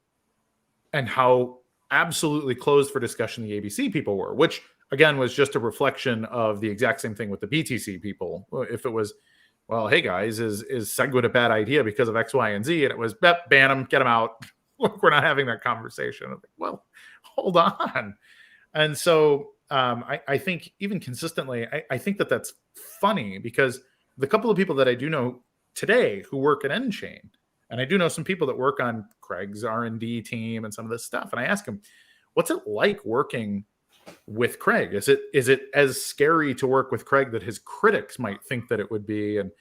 Speaker 1: and how absolutely closed for discussion the ABC people were, which again was just a reflection of the exact same thing with the BTC people. If it was, well, hey guys, is SegWit a bad idea because of X, Y, and Z? And it was, ban them, get them out. Look, we're not having that conversation. I'm like, well, hold on. And so I think even consistently, I think that's funny, because the couple of people that I do know today who work at nChain, and I do know some people that work on Craig's R&D team and some of this stuff, and I ask them, what's it like working with Craig? Is it as scary to work with Craig that his critics might think that it would be? And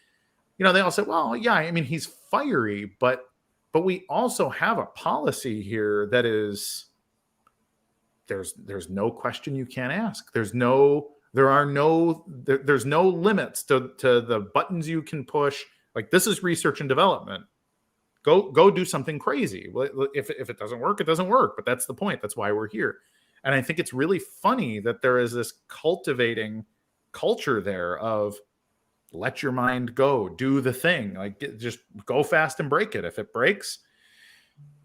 Speaker 1: they all said, well, yeah, I mean, he's fiery, but we also have a policy here that is, there's no question you can't ask. There's no limits to the buttons you can push. Like, this is research and development. Go do something crazy. If it doesn't work, it doesn't work. But that's the point. That's why we're here. And I think it's really funny that there is this cultivating culture there of let your mind go, do the thing, like just go fast and break it. If it breaks,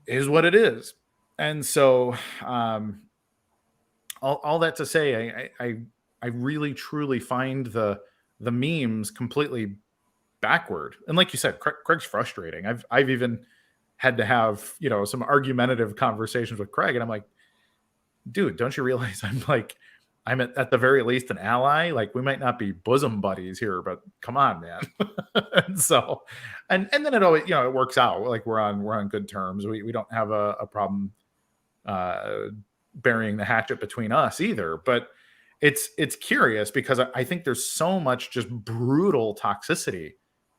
Speaker 1: is what it is. And so all that to say, I really truly find the memes completely backward. And like you said, Craig's frustrating. I've even had to have some argumentative conversations with Craig, and I'm like, dude, don't you realize I'm at the very least an ally? Like, we might not be bosom buddies here, but come on, man. And so, and then it always, it works out. Like, we're on good terms. We don't have a problem burying the hatchet between us either. But it's curious, because I think there's so much just brutal toxicity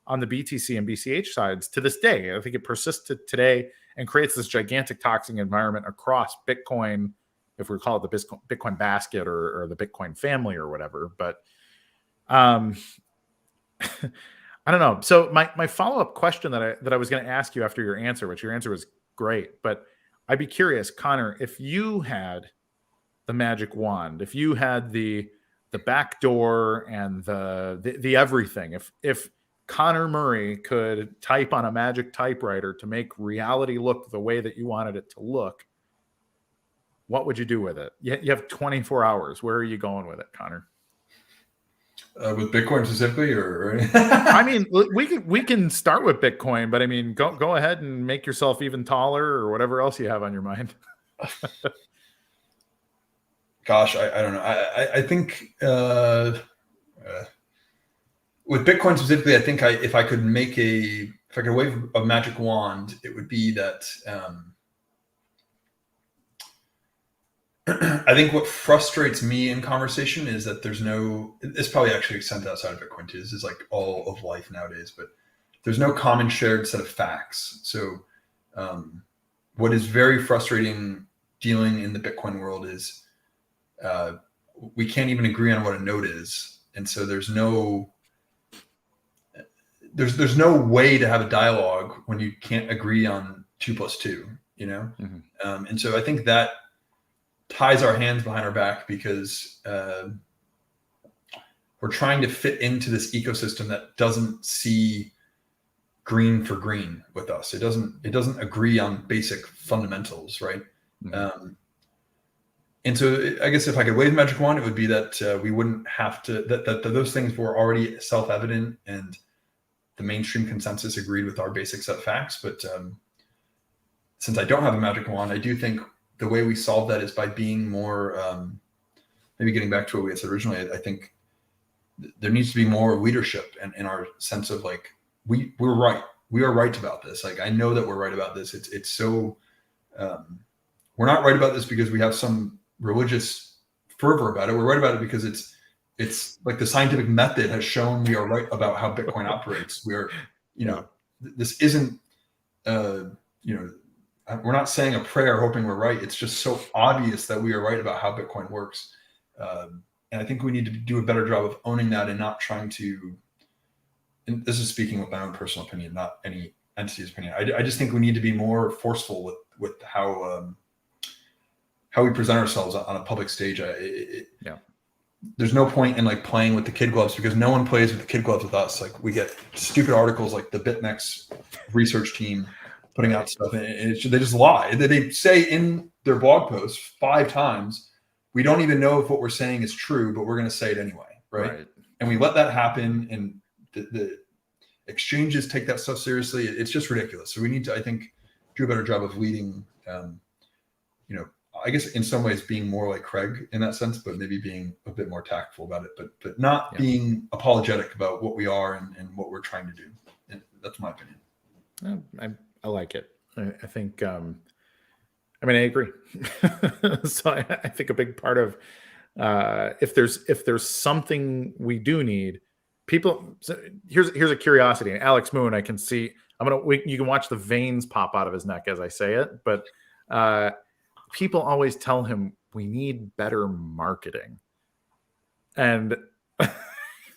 Speaker 1: on the BTC and BCH sides to this day. I think it persists to today and creates this gigantic toxic environment across Bitcoin, if we call it the Bitcoin basket or the Bitcoin family or whatever. But I don't know. So my follow-up question that I was going to ask you after your answer, which your answer was great, but I'd be curious, Connor, if you had the magic wand, if you had the back door and the everything, if Connor Murray could type on a magic typewriter to make reality look the way that you wanted it to look, what would you do with it? You have 24 hours. Where are you going with it, Connor?
Speaker 3: With Bitcoin specifically, or
Speaker 1: I mean, we can start with Bitcoin, but I mean, go ahead and make yourself even taller, or whatever else you have on your mind.
Speaker 3: Gosh, I don't know. I think with Bitcoin specifically, I think if I could wave a magic wand, it would be that. I think what frustrates me in conversation is that it's probably actually extended outside of Bitcoin too. This is like all of life nowadays, but there's no common shared set of facts. So what is very frustrating dealing in the Bitcoin world is we can't even agree on what a node is. And so there's no way to have a dialogue when you can't agree on 2 + 2, Mm-hmm. And so I think that ties our hands behind our back, because we're trying to fit into this ecosystem that doesn't see green for green with us. It doesn't agree on basic fundamentals, right? Mm-hmm. And so I guess if I could wave a magic wand, it would be that we wouldn't have to, that those things were already self-evident and the mainstream consensus agreed with our basic set of facts. But since I don't have a magic wand, I do think the way we solve that is by being more, maybe getting back to what we had said originally. I think there needs to be more leadership and our sense of like, we're right. We are right about this. Like, I know that we're right about this. It's so, we're not right about this because we have some religious fervor about it. We're right about it because it's like the scientific method has shown we are right about how Bitcoin operates. We are, this isn't, we're not saying a prayer hoping we're right. It's just so obvious that we are right about how Bitcoin works. And I think we need to do a better job of owning that and not trying to, and this is speaking with my own personal opinion, not any entity's opinion. I just think we need to be more forceful with how we present ourselves on a public stage. There's no point in like playing with the kid gloves because no one plays with the kid gloves with us. Like we get stupid articles like the BitMEX research team putting out stuff and they just lie. They say in their blog posts 5 times, we don't even know if what we're saying is true, but we're going to say it anyway. Right. And we let that happen. And the exchanges take that stuff seriously. It's just ridiculous. So we need to, I think, do a better job of leading, I guess in some ways being more like Craig in that sense, but maybe being a bit more tactful about it, but not being apologetic about what we are and what we're trying to do. And that's my opinion.
Speaker 1: I like it. I think, I agree. So I think a big part of, if there's something we do need, people, so here's a curiosity. And Alex Moon, I can see, you can watch the veins pop out of his neck as I say it, but, people always tell him we need better marketing. And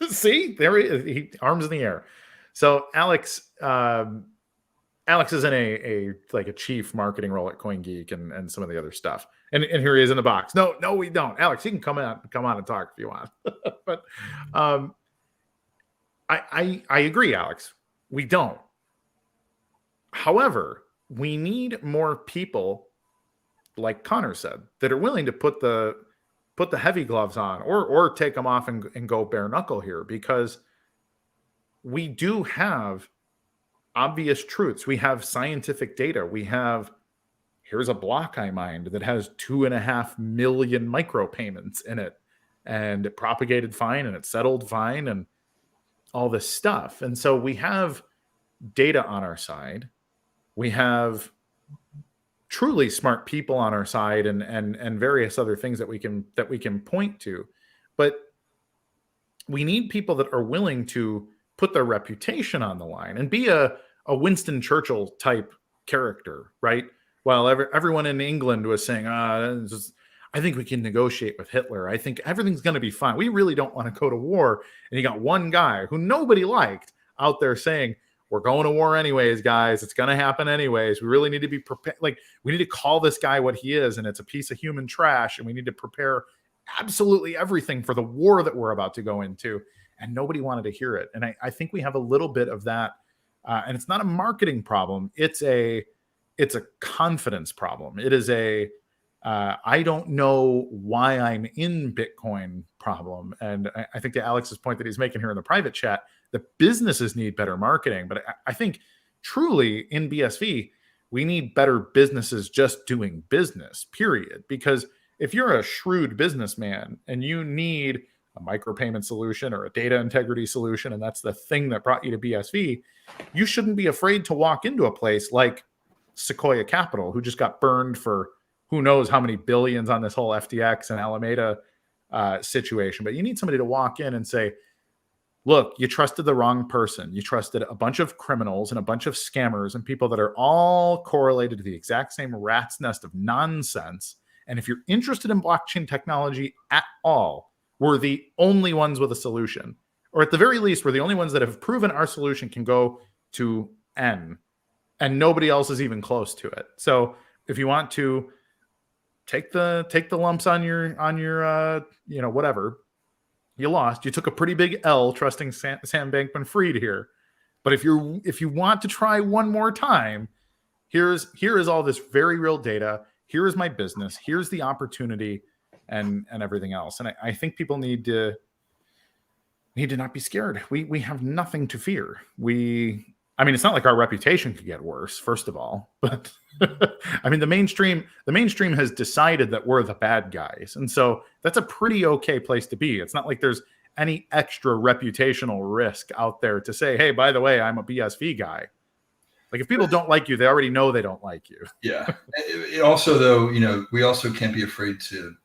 Speaker 1: see, there he arms in the air. So Alex is in a chief marketing role at CoinGeek and some of the other stuff. And here he is in the box. No, we don't. Alex, you can come on and talk if you want. But I agree, Alex. We don't. However, we need more people, like Connor said, that are willing to put the heavy gloves on or take them off and go bare knuckle here, because we do have obvious truths. We have scientific data. Here's a block I mined that has 2.5 million micropayments in it, and it propagated fine and it settled fine and all this stuff. And so we have data on our side. We have truly smart people on our side and various other things that we can point to. But we need people that are willing to put their reputation on the line and be a Winston Churchill type character, right? While everyone in England was saying, I think we can negotiate with Hitler. I think everything's going to be fine. We really don't want to go to war. And you got one guy who nobody liked out there saying, we're going to war anyways, guys. It's going to happen anyways. We really need to be prepared. Like, we need to call this guy what he is, and it's a piece of human trash, and we need to prepare absolutely everything for the war that we're about to go into. And nobody wanted to hear it. And I think we have a little bit of that. And it's not a marketing problem. It's a confidence problem. It is I don't know why I'm in Bitcoin problem. And I think to Alex's point that he's making here in the private chat, the businesses need better marketing. But I think truly in BSV, we need better businesses just doing business, period. Because if you're a shrewd businessman and you need a micropayment solution or a data integrity solution, and that's the thing that brought you to BSV, you shouldn't be afraid to walk into a place like Sequoia Capital, who just got burned for who knows how many billions on this whole FTX and Alameda situation. But you need somebody to walk in and say, look, you trusted the wrong person. You trusted a bunch of criminals and a bunch of scammers and people that are all correlated to the exact same rat's nest of nonsense. And if you're interested in blockchain technology at all, we're the only ones with a solution. Or at the very least, we're the only ones that have proven our solution can go to N. And nobody else is even close to it. So if you want to take the lumps on your whatever, you lost. You took a pretty big L trusting Sam Bankman-Fried here. But if you want to try one more time, here is all this very real data. Here is my business. Here's the opportunity, and everything else. And I think people need to not be scared. We have nothing to fear. It's not like our reputation could get worse, first of all, but the mainstream has decided that we're the bad guys. And so that's a pretty okay place to be. It's not like there's any extra reputational risk out there to say, hey, by the way, I'm a BSV guy. Like, if people don't like you, they already know they don't like you.
Speaker 3: Yeah. It also, though, we also can't be afraid to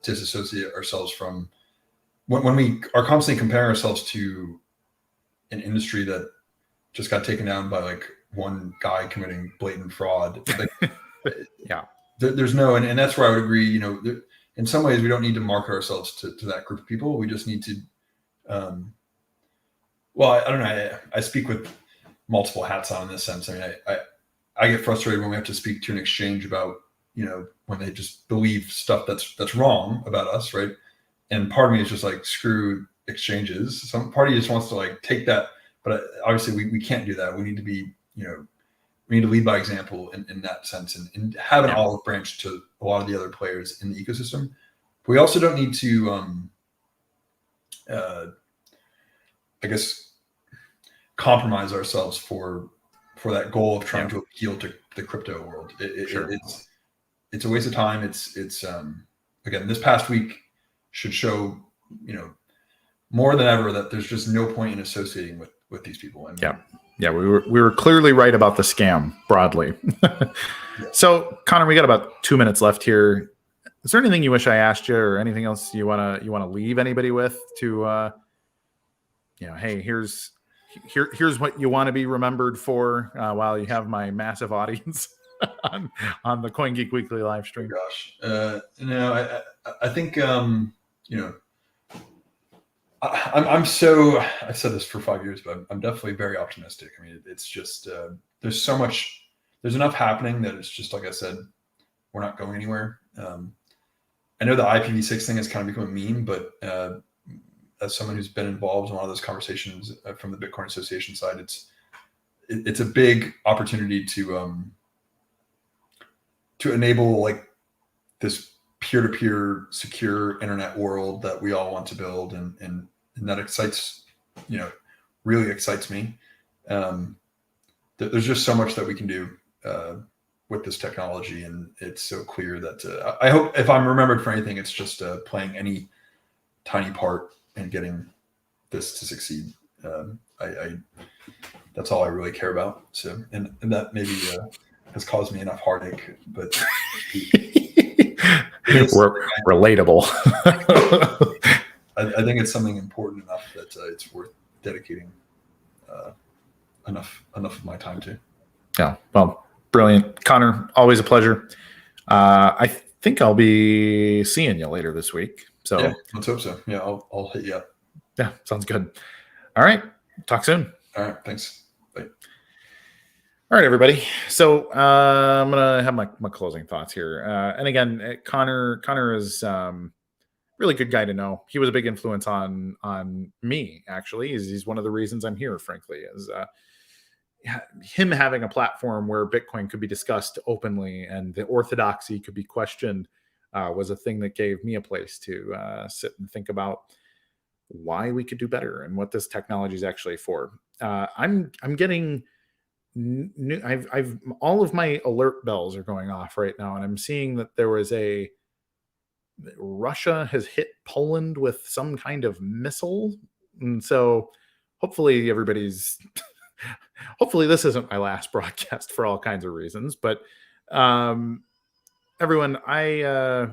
Speaker 3: disassociate ourselves from when we are constantly comparing ourselves to an industry that just got taken down by like one guy committing blatant fraud. Like,
Speaker 1: yeah,
Speaker 3: there's no, and that's where I would agree. You know, in some ways, we don't need to market ourselves to that group of people. We just need to. Well, I don't know. I speak with multiple hats on in this sense. I mean, I get frustrated when we have to speak to an exchange about, you know, when they just believe stuff that's wrong about us, right? And part of me is just like, screw exchanges. Some party just wants to like take that, but obviously we can't do that. We need to be, you know, we need to lead by example in that sense, and have an olive branch to a lot of the other players in the ecosystem. But we also don't need to, I guess, compromise ourselves for that goal of trying to appeal to the crypto world. It's a waste of time. It's again, this past week should show, you know, more than ever that there's just no point in associating with these people. I mean,
Speaker 1: we were clearly right about the scam broadly. So Connor, we got about 2 minutes left here. Is there anything you wish I asked you, or anything else you wanna leave anybody with to you know, hey, here's what you want to be remembered for while you have my massive audience on the CoinGeek Weekly live stream?
Speaker 3: Gosh, no, I think you know, I'm so, I've said this for 5 years, but I'm definitely very optimistic. I mean, it's just there's so much, there's enough happening that it's just, like I said, we're not going anywhere. I know the IPv6 thing has kind of become a meme, but as someone who's been involved in a lot of those conversations from the Bitcoin Association side, it's a big opportunity to enable like this peer-to-peer secure internet world that we all want to build, and that excites, you know, really excites me. There's just so much that we can do with this technology, and it's so clear that I hope, if I'm remembered for anything, it's just playing any tiny part and getting this to succeed. That's all I really care about. So, and that maybe has caused me enough heartache, but
Speaker 1: we're relatable.
Speaker 3: I think it's something important enough that it's worth dedicating enough of my time to.
Speaker 1: Yeah, well, brilliant, Connor. Always a pleasure. I think I'll be seeing you later this week. So
Speaker 3: yeah, let's hope so. Yeah, I'll hit you up.
Speaker 1: Yeah, sounds good. All right, talk soon.
Speaker 3: All right, thanks. Bye.
Speaker 1: All right, everybody. So I'm gonna have my closing thoughts here. And again, Connor is really good guy to know. He was a big influence on me. Actually, he's one of the reasons I'm here. Frankly, is him having a platform where Bitcoin could be discussed openly and the orthodoxy could be questioned. Was a thing that gave me a place to sit and think about why we could do better and what this technology is actually for. I'm getting new. I've all of my alert bells are going off right now, and I'm seeing that there was Russia has hit Poland with some kind of missile, and so hopefully everybody's. Hopefully this isn't my last broadcast for all kinds of reasons, but. Everyone, all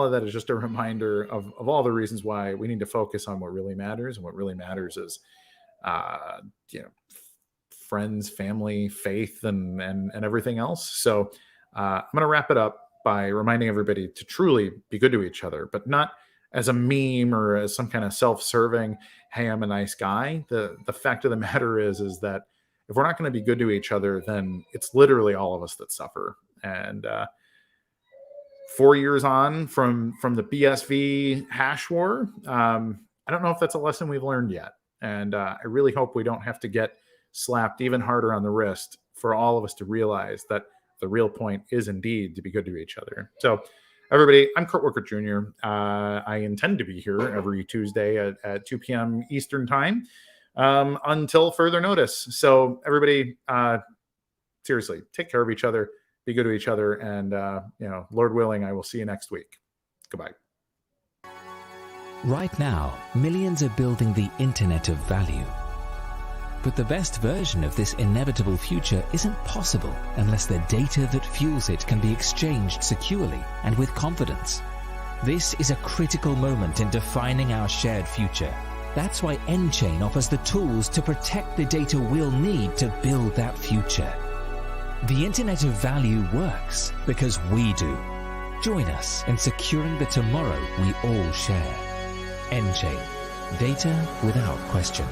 Speaker 1: of that is just a reminder of all the reasons why we need to focus on what really matters, and what really matters is, you know, friends, family, faith, and everything else. So I'm going to wrap it up by reminding everybody to truly be good to each other, but not as a meme or as some kind of self-serving, hey, I'm a nice guy. The fact of the matter is that if we're not going to be good to each other, then it's literally all of us that suffer. And 4 years on from the BSV Hash War, I don't know if that's a lesson we've learned yet. And I really hope we don't have to get slapped even harder on the wrist for all of us to realize that the real point is indeed to be good to each other. So everybody, I'm Kurt Wuckert Jr. I intend to be here every Tuesday at 2 p.m. Eastern time until further notice. So everybody, seriously, take care of each other. Be good to each other, and you know, Lord willing, I will see you next week. Goodbye.
Speaker 2: Right now, millions are building the internet of value. But the best version of this inevitable future isn't possible unless the data that fuels it can be exchanged securely and with confidence. This is a critical moment in defining our shared future. That's why nChain offers the tools to protect the data we'll need to build that future. The Internet of Value works because we do. Join us in securing the tomorrow we all share. nChain. Data without question.